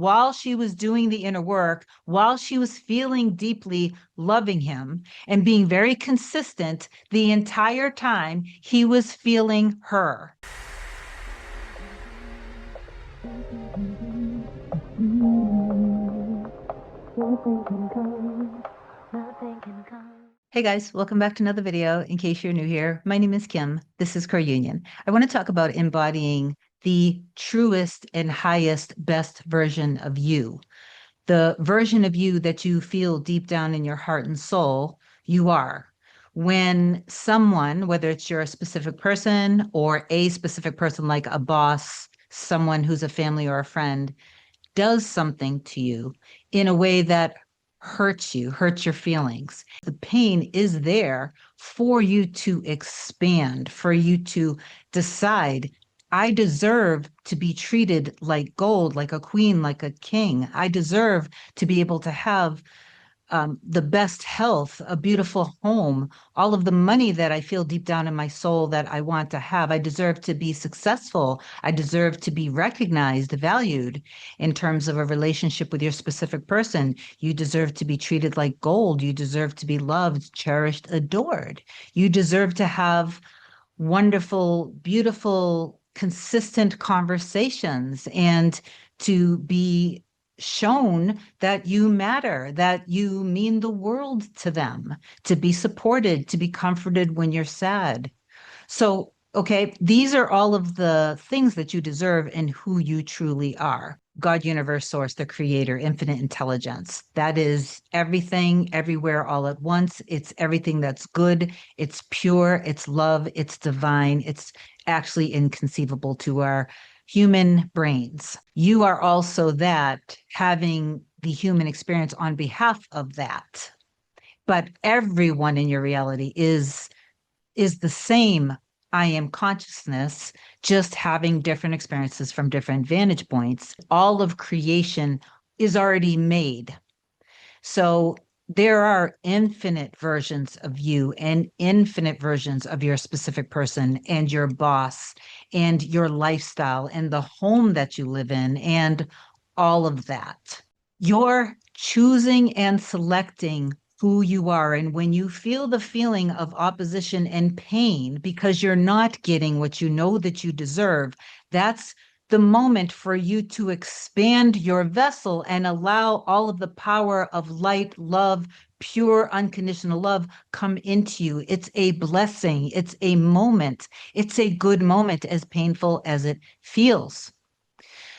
while she was doing the inner work, while she was feeling deeply loving him and being very consistent the entire time, he was feeling her. Hey guys, welcome back to another video. In case you're new here, my name is Kim. This is Core Union. I want to talk about embodying the truest and highest, best version of you. The version of you that you feel deep down in your heart and soul you are. When someone, whether it's your specific person or a specific person like a boss, someone who's a family or a friend, does something to you in a way that hurts you, hurts your feelings, the pain is there for you to expand, for you to decide, I deserve to be treated like gold, like a queen, like a king. I deserve to be able to have the best health, a beautiful home, all of the money that I feel deep down in my soul that I want to have. I deserve to be successful. I deserve to be recognized, valued in terms of a relationship with your specific person. You deserve to be treated like gold. You deserve to be loved, cherished, adored. You deserve to have wonderful, beautiful, consistent conversations and to be shown that you matter, that you mean the world to them, to be supported, to be comforted when you're sad. So, okay, these are all of the things that you deserve and who you truly are. God, universe, source, the creator, infinite intelligence. That is everything, everywhere, all at once. It's everything that's good. It's pure. It's love. It's divine. It's actually inconceivable to our human brains. You are also that, having the human experience on behalf of that. But everyone in your reality is the same I am consciousness, just having different experiences from different vantage points. All of creation is already made. So there are infinite versions of you and infinite versions of your specific person and your boss and your lifestyle and the home that you live in and all of that. You're choosing and selecting who you are. And when you feel the feeling of opposition and pain because you're not getting what you know that you deserve, that's the moment for you to expand your vessel and allow all of the power of light, love, pure, unconditional love come into you. It's a blessing. It's a moment. It's a good moment, as painful as it feels.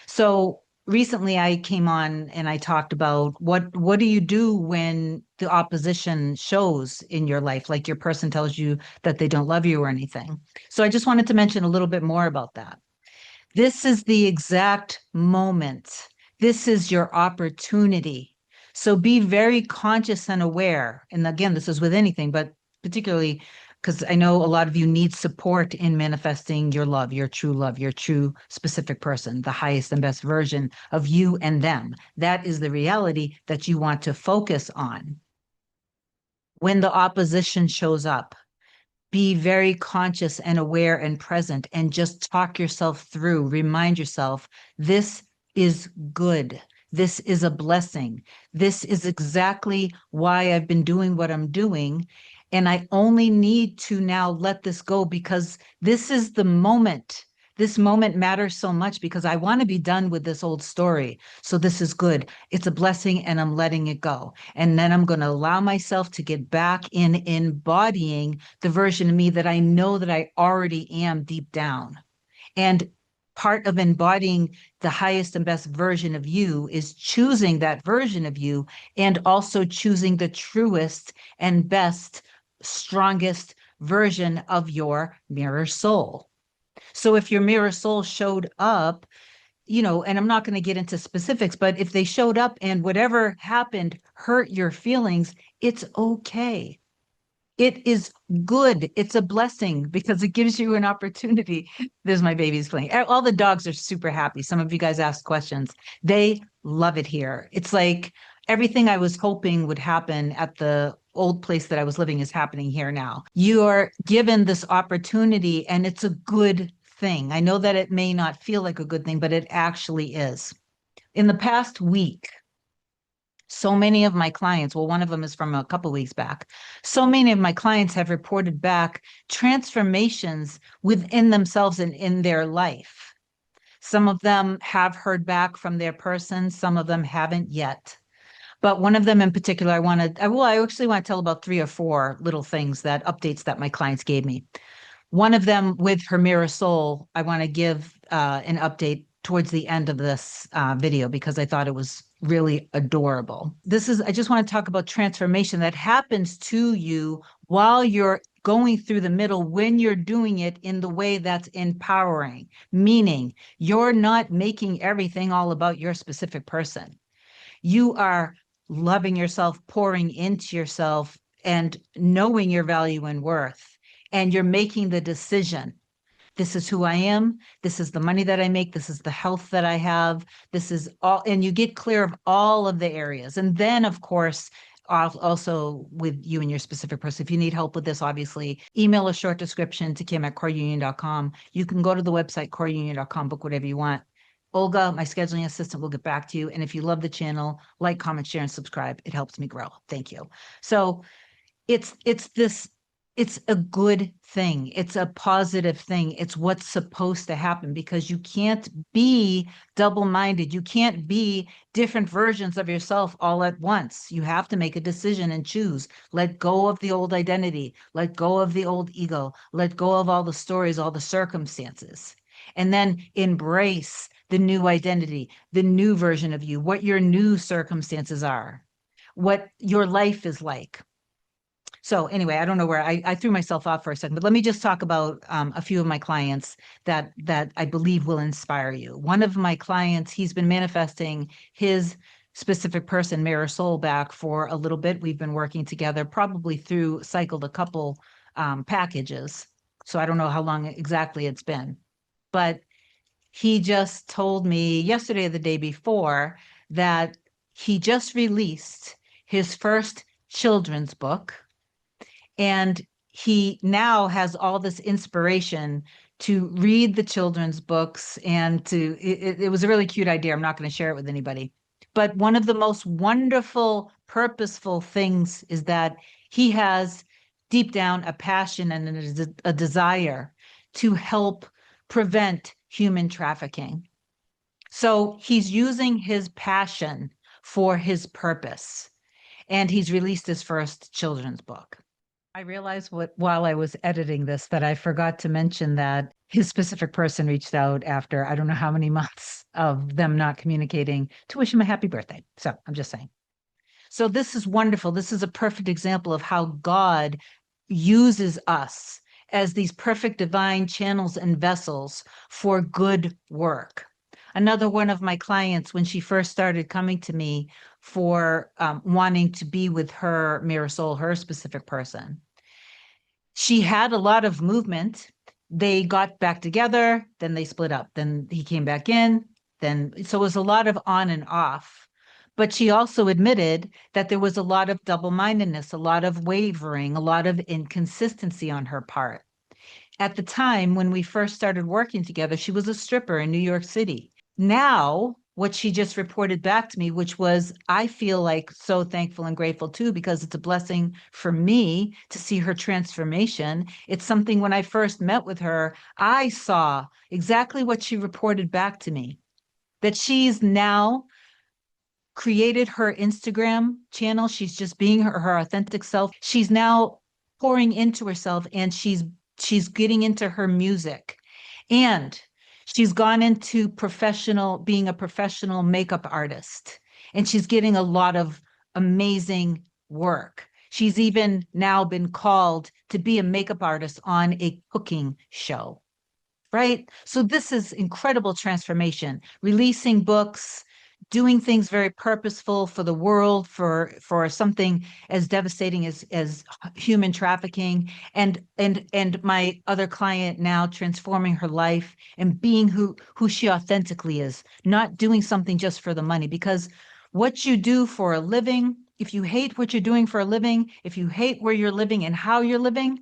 So recently I came on and I talked about what do you do when the opposition shows in your life, like your person tells you that they don't love you or anything. So I just wanted to mention a little bit more about that. This is the exact moment. This is your opportunity. So be very conscious and aware. And again, this is with anything, but particularly because I know a lot of you need support in manifesting your love, your true specific person, the highest and best version of you and them. That is the reality that you want to focus on. When the opposition shows up, be very conscious and aware and present and just talk yourself through. Remind yourself, this is good. This is a blessing. This is exactly why I've been doing what I'm doing. And I only need to now let this go because this is the moment. This moment matters so much because I want to be done with this old story. So this is good. It's a blessing and I'm letting it go. And then I'm going to allow myself to get back in embodying the version of me that I know that I already am deep down. And part of embodying the highest and best version of you is choosing that version of you and also choosing the truest and best, strongest version of your mirror soul. So if your mirror soul showed up, and I'm not going to get into specifics, but if they showed up and whatever happened hurt your feelings, it's okay. It is good. It's a blessing because it gives you an opportunity. There's my babies playing. All the dogs are super happy. Some of you guys asked questions. They love it here. It's like everything I was hoping would happen at the old place that I was living is happening here now. You are given this opportunity and it's a good thing. I know that it may not feel like a good thing, but it actually is. In the past week, so many of my clients, well, one of them is from a couple weeks back. So many of my clients have reported back transformations within themselves and in their life. Some of them have heard back from their person, some of them haven't yet. But one of them in particular, I actually want to tell about 3 or 4 little things that updates that my clients gave me. One of them with her mirror soul, I want to give an update towards the end of this video because I thought it was really adorable. I just want to talk about transformation that happens to you while you're going through the middle when you're doing it in the way that's empowering, meaning you're not making everything all about your specific person. You are loving yourself, pouring into yourself, and knowing your value and worth. And you're making the decision. This is who I am. This is the money that I make. This is the health that I have. This is all, and you get clear of all of the areas. And then, of course, also with you and your specific person, if you need help with this, obviously, email a short description to kim@coreunion.com. You can go to the website, coreunion.com, book whatever you want. Olga, my scheduling assistant, will get back to you. And if you love the channel, like, comment, share, and subscribe. It helps me grow. Thank you. So it's a good thing. It's a positive thing. It's what's supposed to happen because you can't be double-minded. You can't be different versions of yourself all at once. You have to make a decision and choose. Let go of the old identity. Let go of the old ego. Let go of all the stories, all the circumstances. And then embrace the new identity, the new version of you, what your new circumstances are, what your life is like. So anyway, I don't know where I threw myself off for a second, but let me just talk about a few of my clients that I believe will inspire you. One of my clients, he's been manifesting his specific person, Mirror Soul, back for a little bit. We've been working together, probably cycled a couple packages. So I don't know how long exactly it's been, but he just told me yesterday or the day before that he just released his first children's book. And he now has all this inspiration to read the children's books and it was a really cute idea. I'm not going to share it with anybody. But one of the most wonderful, purposeful things is that he has deep down a passion and a desire to help prevent human trafficking. So he's using his passion for his purpose, and he's released his first children's book. I realized while I was editing this that I forgot to mention that his specific person reached out after I don't know how many months of them not communicating to wish him a happy birthday. So I'm just saying. So this is wonderful. This is a perfect example of how God uses us as these perfect divine channels and vessels for good work. Another one of my clients, when she first started coming to me for wanting to be with her mirror soul, her specific person, she had a lot of movement. They got back together, then they split up. Then he came back in, so it was a lot of on and off. But she also admitted that there was a lot of double-mindedness, a lot of wavering, a lot of inconsistency on her part. At the time when we first started working together, she was a stripper in New York City. Now, what she just reported back to me, which was, I feel like so thankful and grateful too, because it's a blessing for me to see her transformation. It's something when I first met with her, I saw exactly what she reported back to me, that she's now created her Instagram channel. She's just being her authentic self. She's now pouring into herself, and she's getting into her music, and she's gone into being a professional makeup artist, and she's getting a lot of amazing work. She's even now been called to be a makeup artist on a cooking show, right? So this is incredible transformation, releasing books, doing things very purposeful for the world, for something as devastating as human trafficking, and my other client now transforming her life and being who she authentically is, not doing something just for the money. Because what you do for a living, if you hate what you're doing for a living, if you hate where you're living and how you're living,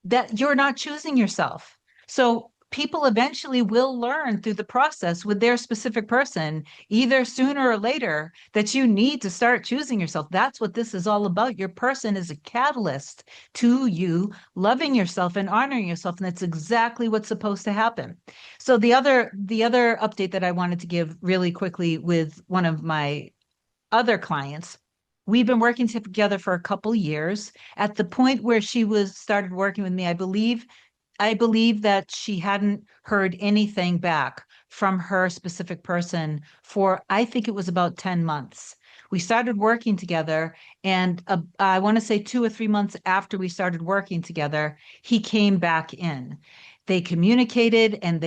that you're not choosing yourself. So people eventually will learn through the process with their specific person, either sooner or later, that you need to start choosing yourself. That's what this is all about. Your person is a catalyst to you loving yourself and honoring yourself. And that's exactly what's supposed to happen. So the other update that I wanted to give really quickly with one of my other clients, we've been working together for a couple years. At the point where she was started working with me, I believe that she hadn't heard anything back from her specific person for, I think it was about 10 months. We started working together, and I want to say 2 or 3 months after we started working together, he came back in. They communicated, and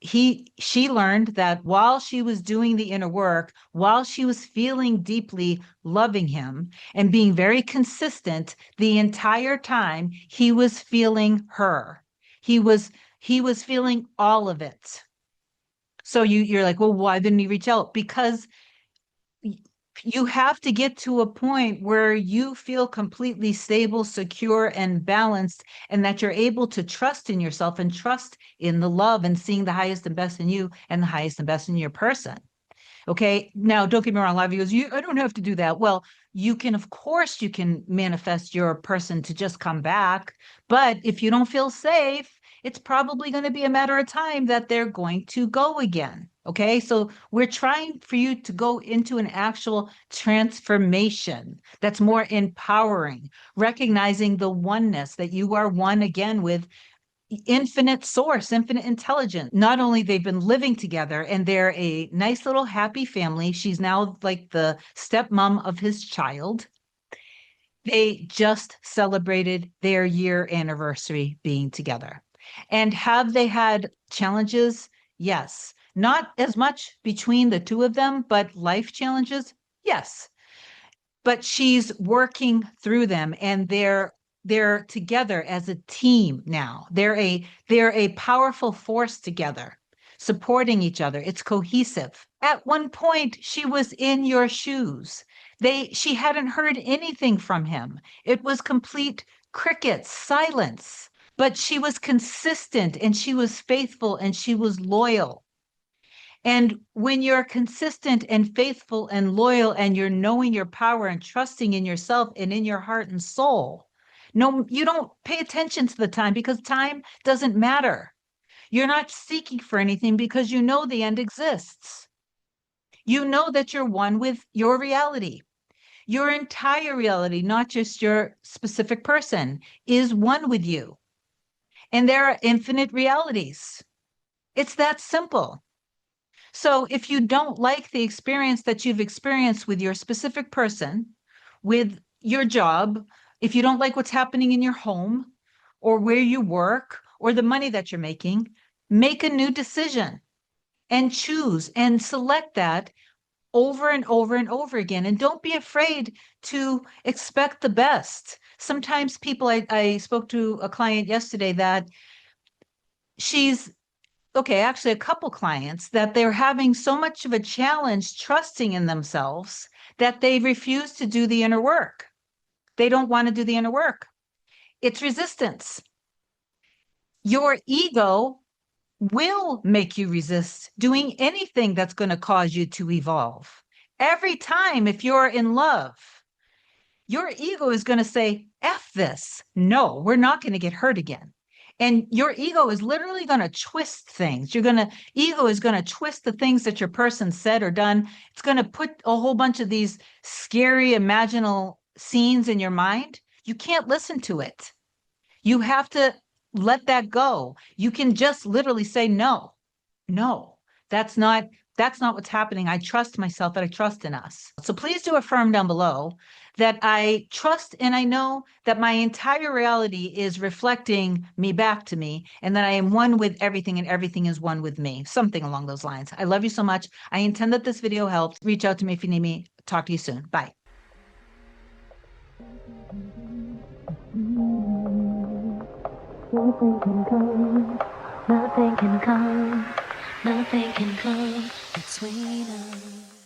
she learned that while she was doing the inner work, while she was feeling deeply loving him and being very consistent the entire time, he was feeling her. He was feeling all of it. So you're like, well, why didn't he reach out? Because you have to get to a point where you feel completely stable, secure, and balanced, and that you're able to trust in yourself and trust in the love and seeing the highest and best in you and the highest and best in your person. Okay. Now, don't get me wrong. A lot of you goes, I don't have to do that. Well, of course, you can manifest your person to just come back. But if you don't feel safe, it's probably going to be a matter of time that they're going to go again. Okay. So we're trying for you to go into an actual transformation that's more empowering, recognizing the oneness that you are one again with infinite source, infinite intelligence. Not only they've been living together and they're a nice little happy family. She's now like the stepmom of his child. They just celebrated their year anniversary being together. And have they had challenges? Yes. Not as much between the two of them, but life challenges? Yes. But she's working through them, and they're together as a team now. They're a powerful force together, supporting each other. It's cohesive. At one point, she was in your shoes. She hadn't heard anything from him. It was complete crickets, silence. But she was consistent, and she was faithful, and she was loyal. And when you're consistent and faithful and loyal, and you're knowing your power and trusting in yourself and in your heart and soul, no, you don't pay attention to the time, because time doesn't matter. You're not seeking for anything because you know the end exists. You know that you're one with your reality. Your entire reality, not just your specific person, is one with you. And there are infinite realities. It's that simple. So if you don't like the experience that you've experienced with your specific person, with your job, if you don't like what's happening in your home or where you work or the money that you're making, make a new decision and choose and select that over and over and over again. And don't be afraid to expect the best. Sometimes I spoke to a client yesterday that she's okay, actually, a couple clients that they're having so much of a challenge trusting in themselves that they refuse to do the inner work. They don't want to do the inner work. It's resistance. Your ego will make you resist doing anything that's going to cause you to evolve. Every time, if you're in love, your ego is going to say, F this. No, we're not going to get hurt again. And your ego is literally going to twist things. Ego is going to twist the things that your person said or done. It's going to put a whole bunch of these scary imaginal scenes in your mind. You can't listen to it. You have to let that go. You can just literally say, no, no, that's not what's happening. I trust myself, and I trust in us. So please do affirm down below that I trust and I know that my entire reality is reflecting me back to me, and that I am one with everything and everything is one with me. Something along those lines. I love you so much. I intend that this video helps. Reach out to me if you need me. Talk to you soon. Bye. Nothing can come, nothing can come, nothing can come between us.